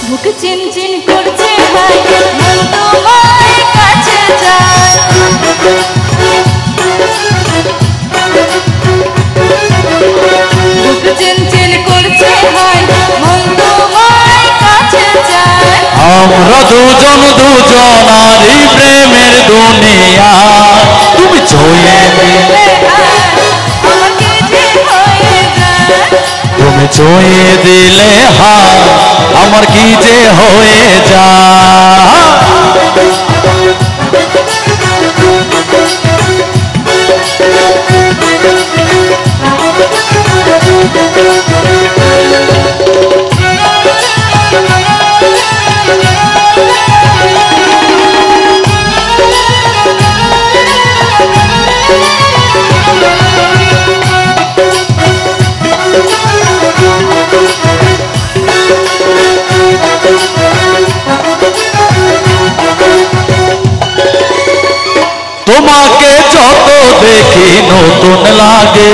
মুখ চিনচিন করছে হাই মন তোমার কাছে যায় মুখ চিনচিন করছে হাই মন তোমার কাছে যায় আমরা দুজন দুজনারই প্রেমের দুনিয়া তুমি ছুঁয়ে দিলে আমাকে যে হয়ে যায় তুমি ছুঁয়ে দিলে হাত আমার কি যে হয়ে যায় তোমাকে যত দেখি নতুন লাগে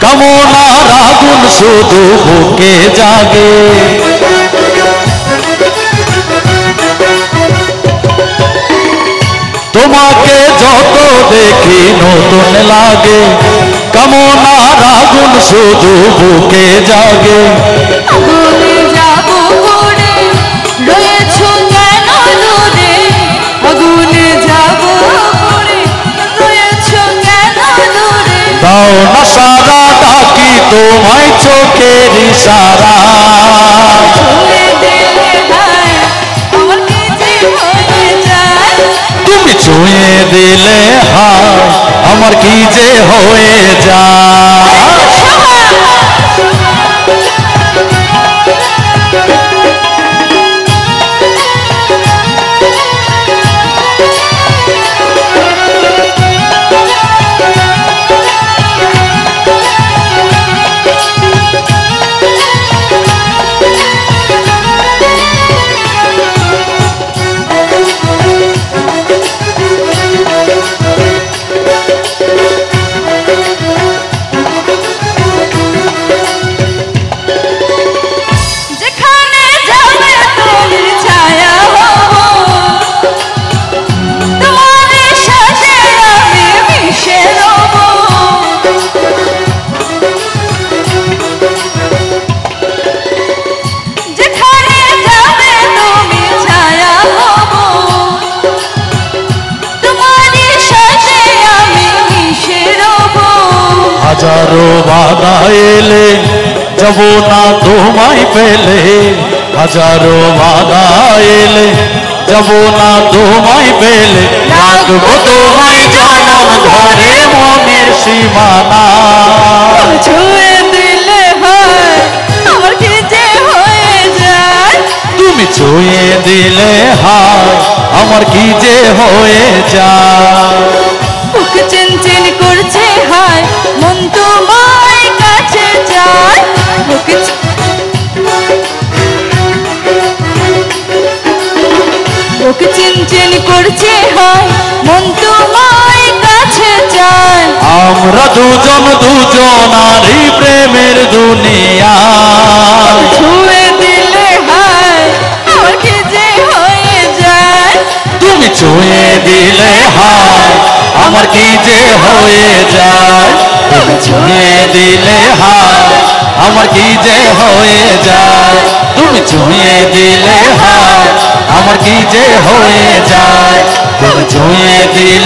কামনার আগুন শুধু বুকে জাগে তোমাকে যত দেখি নতুন লাগে কামনার আগুন শুধু বুকে জাগে আগুনে যাব পড়ে রয়েছো কেন দূরে আগুনে যাব পড়ে রয়েছো কেন দূরে দাও না সারা ডাকি তোমায় চোখের ইশারা ছুঁয়ে দিলে হায় আমার কি যে হয়ে যায় তুমি ছুঁয়ে দিলে হায় আমার কি যে হয়ে যায় যেখানে যাবে তুমি ছায়া হব তোমার সাথে আমি মিশে রব যেখানে যাবে তুমি ছায়া হব তোমার সাথে আমি মিশে রব হাজারো বাধা এলে যাব না তোমায় পেলে হাজারো বাধা এলে যাব না তোমায় পেলে রাখবো তোমায় জনম ঘরে মনের সীমানা ছুঁয়ে দিলে হয় আমার কি যে হয়ে যায় তুমি ছুঁয়ে দিলে হায় আমার কি যে হয়ে যায় বুক চিনচিন করছে হায় মন তোমার কাছে যায় বুক চিনচিন করছে হায় মন তোমার কাছে যায় আমরা দুজন দুজনারই প্রেমের দুনিয়া ছুঁয়ে দিলে হায় আমার কি যে হয়ে যায় তুমি ছুঁয়ে দিলে হায় আমার কি যে হয়ে যায় তুমি ছুঁয়ে দিলে হায় আমার কি যে হয়ে যায় তুমি ছুঁয়ে দিলে হায় আমার কি যে হয়ে যায় তুমি ছুঁয়ে দিলে